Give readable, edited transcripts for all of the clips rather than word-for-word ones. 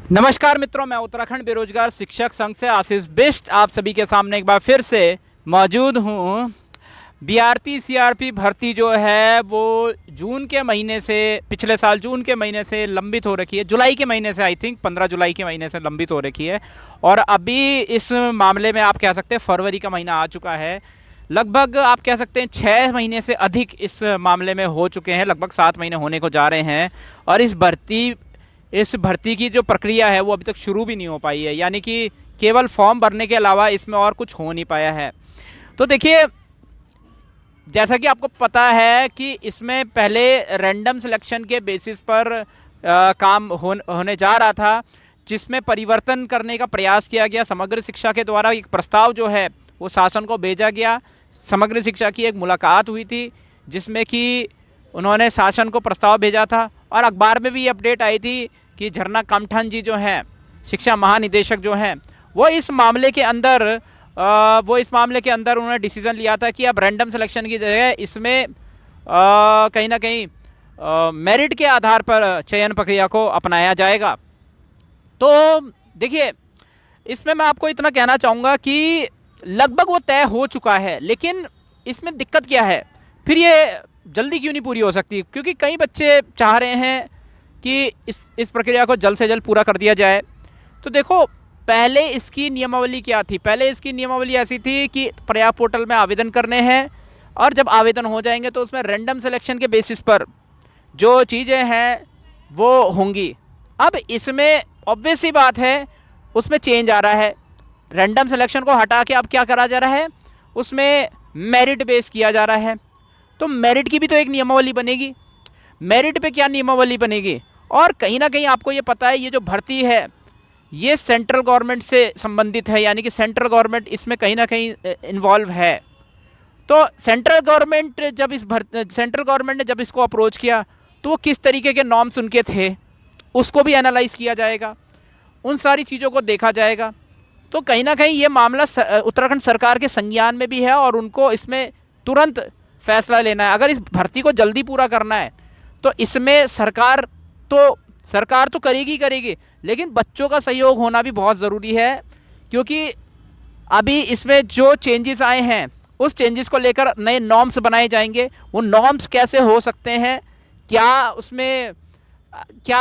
नमस्कार मित्रों, मैं उत्तराखंड बेरोजगार शिक्षक संघ से आशीष बिष्ट आप सभी के सामने एक बार फिर से मौजूद हूँ। बीआरपी सीआरपी भर्ती जो है वो जून के महीने से, पिछले साल जून के महीने से लंबित हो रखी है। जुलाई के महीने से, आई थिंक 15 जुलाई के महीने से लंबित हो रखी है। और अभी इस मामले में आप कह सकते हैं फरवरी का महीना आ चुका है। लगभग आप कह सकते हैं 6 महीने से अधिक इस मामले में हो चुके हैं, लगभग 7 महीने होने को जा रहे हैं। और इस भर्ती की जो प्रक्रिया है वो अभी तक शुरू भी नहीं हो पाई है, यानी कि केवल फॉर्म भरने के अलावा इसमें और कुछ हो नहीं पाया है। तो देखिए, जैसा कि आपको पता है कि इसमें पहले रैंडम सिलेक्शन के बेसिस पर काम होने जा रहा था, जिसमें परिवर्तन करने का प्रयास किया गया। समग्र शिक्षा के द्वारा एक प्रस्ताव जो है वो शासन को भेजा गया। समग्र शिक्षा की एक मुलाकात हुई थी जिसमें कि उन्होंने शासन को प्रस्ताव भेजा था, और अखबार में भी ये अपडेट आई थी कि झरना कामठान जी जो हैं, शिक्षा महानिदेशक जो हैं, वो इस मामले के अंदर उन्होंने डिसीज़न लिया था कि अब रैंडम सिलेक्शन की जगह इसमें कहीं ना कहीं मेरिट के आधार पर चयन प्रक्रिया को अपनाया जाएगा। तो देखिए, इसमें मैं आपको इतना कहना चाहूँगा कि लगभग वो तय हो चुका है, लेकिन इसमें दिक्कत क्या है, फिर ये जल्दी क्यों नहीं पूरी हो सकती? क्योंकि कई बच्चे चाह रहे हैं कि इस प्रक्रिया को जल्द से जल्द पूरा कर दिया जाए। तो देखो, पहले इसकी नियमावली क्या थी? पहले इसकी नियमावली ऐसी थी कि प्रयाग पोर्टल में आवेदन करने हैं, और जब आवेदन हो जाएंगे तो उसमें रैंडम सिलेक्शन के बेसिस पर जो चीज़ें हैं वो होंगी। अब इसमें ऑब्वियस सी बात है, उसमें चेंज आ रहा है। रैंडम सिलेक्शन को हटा के अब क्या करा जा रहा है, उसमें मेरिट बेस किया जा रहा है। तो मेरिट की भी तो एक नियमावली बनेगी। मेरिट पे क्या नियमावली बनेगी? और कहीं ना कहीं आपको ये पता है, ये जो भर्ती है ये सेंट्रल गवर्नमेंट से संबंधित है, यानी कि सेंट्रल गवर्नमेंट इसमें कहीं ना कहीं इन्वॉल्व है। तो सेंट्रल गवर्नमेंट ने जब इसको अप्रोच किया तो वो किस तरीके के नॉर्म्स उनके थे उसको भी एनालाइज किया जाएगा, उन सारी चीज़ों को देखा जाएगा। तो कहीं ना कहीं ये मामला उत्तराखंड सरकार के संज्ञान में भी है, और उनको इसमें तुरंत फैसला लेना है। अगर इस भर्ती को जल्दी पूरा करना है तो इसमें सरकार तो करेगी, लेकिन बच्चों का सहयोग होना भी बहुत ज़रूरी है। क्योंकि अभी इसमें जो चेंजेस आए हैं उस चेंजेस को लेकर नए नॉर्म्स बनाए जाएंगे। वो नॉर्म्स कैसे हो सकते हैं, क्या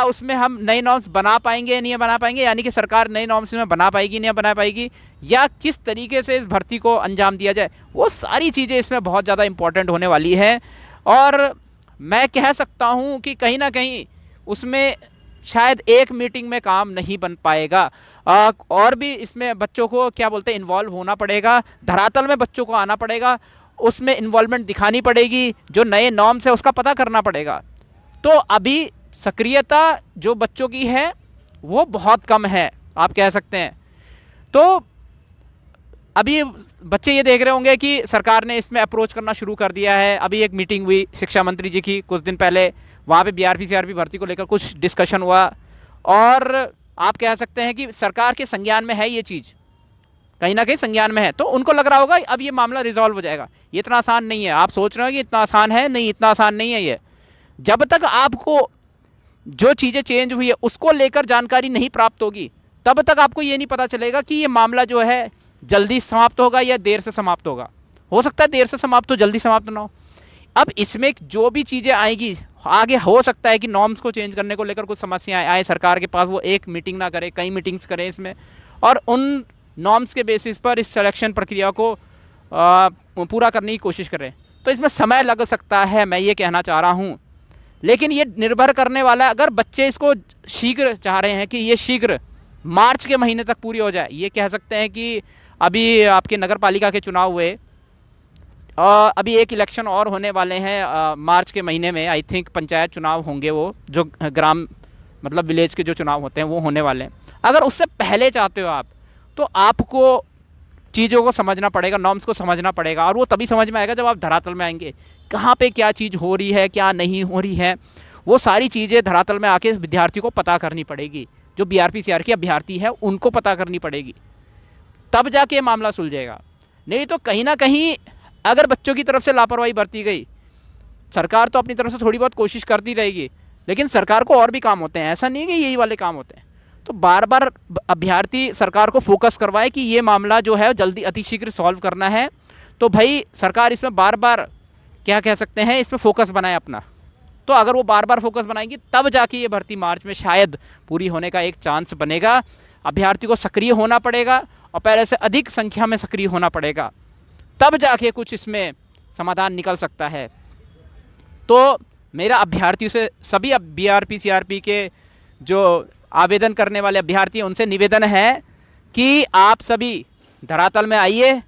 उसमें हम नए नॉर्म्स बना पाएंगे या नहीं बना पाएंगे, यानी कि सरकार नए नॉर्म्स में बना पाएगी नहीं बना पाएगी, या किस तरीके से इस भर्ती को अंजाम दिया जाए, वो सारी चीज़ें इसमें बहुत ज़्यादा इंपॉर्टेंट होने वाली है। और मैं कह सकता हूँ कि कहीं ना कहीं उसमें शायद एक मीटिंग में काम नहीं बन पाएगा, और भी इसमें बच्चों को क्या बोलते हैं इन्वॉल्व होना पड़ेगा, धरातल में बच्चों को आना पड़ेगा, उसमें इन्वॉल्वमेंट दिखानी पड़ेगी, जो नए नॉर्म्स है उसका पता करना पड़ेगा। तो अभी सक्रियता जो बच्चों की है वो बहुत कम है, आप कह सकते हैं। तो अभी बच्चे ये देख रहे होंगे कि सरकार ने इसमें अप्रोच करना शुरू कर दिया है। अभी एक मीटिंग हुई शिक्षा मंत्री जी की कुछ दिन पहले, वहाँ पे बीआरपी सीआरपी भर्ती को लेकर कुछ डिस्कशन हुआ, और आप कह सकते हैं कि सरकार के संज्ञान में है ये चीज़, कहीं ना कहीं संज्ञान में है। तो उनको लग रहा होगा अब ये मामला रिजॉल्व हो जाएगा। ये इतना आसान नहीं है। आप सोच रहे हो कि इतना आसान है, नहीं, इतना आसान नहीं है ये। जब तक आपको जो चीज़ें चेंज हुई है उसको लेकर जानकारी नहीं प्राप्त होगी, तब तक आपको ये नहीं पता चलेगा कि ये मामला जो है जल्दी समाप्त होगा या देर से समाप्त होगा। हो सकता है देर से समाप्त हो, जल्दी समाप्त ना हो। अब इसमें जो भी चीज़ें आएगी आगे, हो सकता है कि नॉर्म्स को चेंज करने को लेकर कुछ समस्याएं आए सरकार के पास, वो एक मीटिंग ना करे, कई मीटिंग्स करें इसमें, और उन नॉर्म्स के बेसिस पर इस सिलेक्शन प्रक्रिया को पूरा करने की कोशिश करें। तो इसमें समय लग सकता है, मैं ये कहना चाह रहा हूँ। लेकिन ये निर्भर करने वाला है, अगर बच्चे इसको शीघ्र चाह रहे हैं कि ये शीघ्र मार्च के महीने तक पूरी हो जाए। ये कह सकते हैं कि अभी आपके नगर पालिका के चुनाव हुए, अभी एक इलेक्शन और होने वाले हैं मार्च के महीने में, आई थिंक पंचायत चुनाव होंगे, वो जो ग्राम मतलब विलेज के जो चुनाव होते हैं वो होने वाले हैं। अगर उससे पहले चाहते हो आप, तो आपको चीज़ों को समझना पड़ेगा, नॉर्म्स को समझना पड़ेगा, और वो तभी समझ में आएगा जब आप धरातल में आएंगे, कहाँ पे क्या चीज़ हो रही है, क्या नहीं हो रही है। वो सारी चीज़ें धरातल में आके विद्यार्थी को पता करनी पड़ेगी, जो बीआरपी सीआरपी अभ्यर्थी है उनको पता करनी पड़ेगी, तब जाके मामला सुलझेगा। नहीं तो कहीं ना कहीं अगर बच्चों की तरफ से लापरवाही बरती गई, सरकार तो अपनी तरफ से थोड़ी बहुत कोशिश करती रहेगी, लेकिन सरकार को और भी काम होते हैं, ऐसा नहीं है कि यही वाले काम होते हैं। तो बार बार अभ्यर्थी सरकार को फोकस करवाए कि ये मामला जो है जल्दी अतिशीघ्र सॉल्व करना है। तो भाई सरकार इसमें बार बार क्या कह सकते हैं, इसमें फोकस बनाए अपना। तो अगर वो बार बार फोकस बनाएंगी तब जाके ये भर्ती मार्च में शायद पूरी होने का एक चांस बनेगा। अभ्यर्थी को सक्रिय होना पड़ेगा और पहले से अधिक संख्या में सक्रिय होना पड़ेगा, तब जाके कुछ इसमें समाधान निकल सकता है। तो मेरा अभ्यर्थियों से, सभी बीआरपी सीआरपी के जो आवेदन करने वाले अभ्यर्थी हैं उनसे निवेदन है कि आप सभी धरातल में आइए,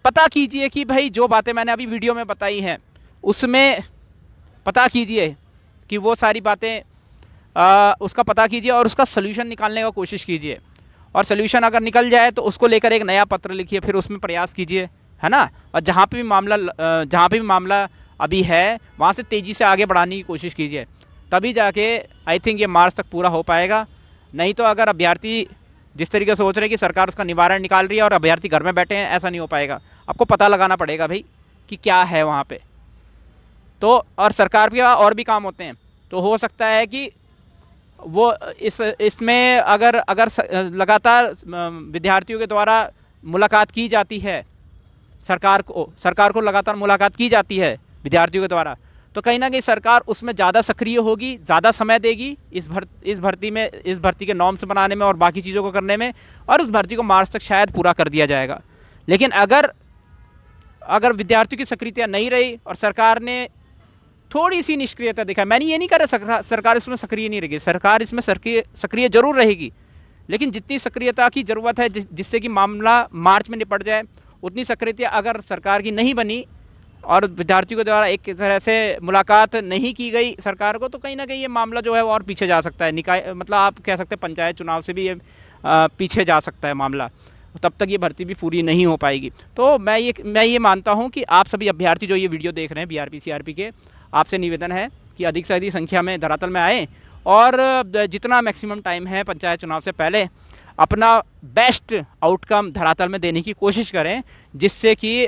पता कीजिए कि भाई जो बातें मैंने अभी वीडियो में बताई हैं उसमें पता कीजिए कि वो सारी बातें उसका पता कीजिए और उसका सल्यूशन निकालने का कोशिश कीजिए। और सल्यूशन अगर निकल जाए तो उसको लेकर एक नया पत्र लिखिए, फिर उसमें प्रयास कीजिए, है ना। और जहाँ पे भी मामला अभी है वहाँ से तेज़ी से आगे बढ़ाने की कोशिश कीजिए, तभी जाके आई थिंक ये मार्च तक पूरा हो पाएगा। नहीं तो अगर अभ्यर्थी जिस तरीके से सोच रहे हैं कि सरकार उसका निवारण निकाल रही है और अभ्यर्थी घर में बैठे हैं, ऐसा नहीं हो पाएगा। आपको पता लगाना पड़ेगा भाई कि क्या है वहाँ पे। तो और सरकार के और भी काम होते हैं, तो हो सकता है कि वो इसमें अगर लगातार विद्यार्थियों के द्वारा मुलाकात की जाती है, सरकार को लगातार मुलाकात की जाती है विद्यार्थियों के द्वारा, तो कहीं ना कहीं सरकार उसमें ज़्यादा सक्रिय होगी, ज़्यादा समय देगी इस भर्ती के नॉर्म्स बनाने में और बाकी चीज़ों को करने में, और उस भर्ती को मार्च तक शायद पूरा कर दिया जाएगा। लेकिन अगर विद्यार्थियों की सक्रियता नहीं रही और सरकार ने थोड़ी सी निष्क्रियता दिखाई, मैंने ये नहीं कह रहा सरकार इसमें सक्रिय नहीं रहेगी, सरकार इसमें सक्रिय जरूर रहेगी, लेकिन जितनी सक्रियता की ज़रूरत है जिससे कि मामला मार्च में निपट जाए, उतनी सक्रियता अगर सरकार की नहीं बनी और विद्यार्थियों के द्वारा एक तरह से मुलाकात नहीं की गई सरकार को, तो कहीं ना कहीं ये मामला जो है वो और पीछे जा सकता है। निकाय मतलब आप कह सकते हैं पंचायत चुनाव से भी ये पीछे जा सकता है मामला, तब तक ये भर्ती भी पूरी नहीं हो पाएगी। तो मैं ये मानता हूँ कि आप सभी अभ्यर्थी जो ये वीडियो देख रहे हैं बीआरपी सीआरपी के, आपसे निवेदन है कि अधिक से अधिक संख्या में धरातल में आएँ और जितना मैक्सिमम टाइम है पंचायत चुनाव से पहले अपना बेस्ट आउटकम धरातल में देने की कोशिश करें, जिससे कि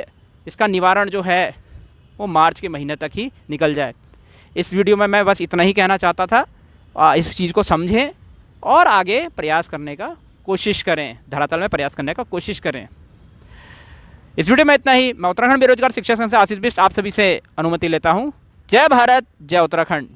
इसका निवारण जो है वो मार्च के महीने तक ही निकल जाए। इस वीडियो में मैं बस इतना ही कहना चाहता था। इस चीज़ को समझें और आगे प्रयास करने का कोशिश करें, धरातल में प्रयास करने का कोशिश करें। इस वीडियो में इतना ही। मैं उत्तराखंड बेरोजगार शिक्षक संघ से आशीष बिष्ट आप सभी से अनुमति लेता हूँ। जय भारत, जय उत्तराखंड।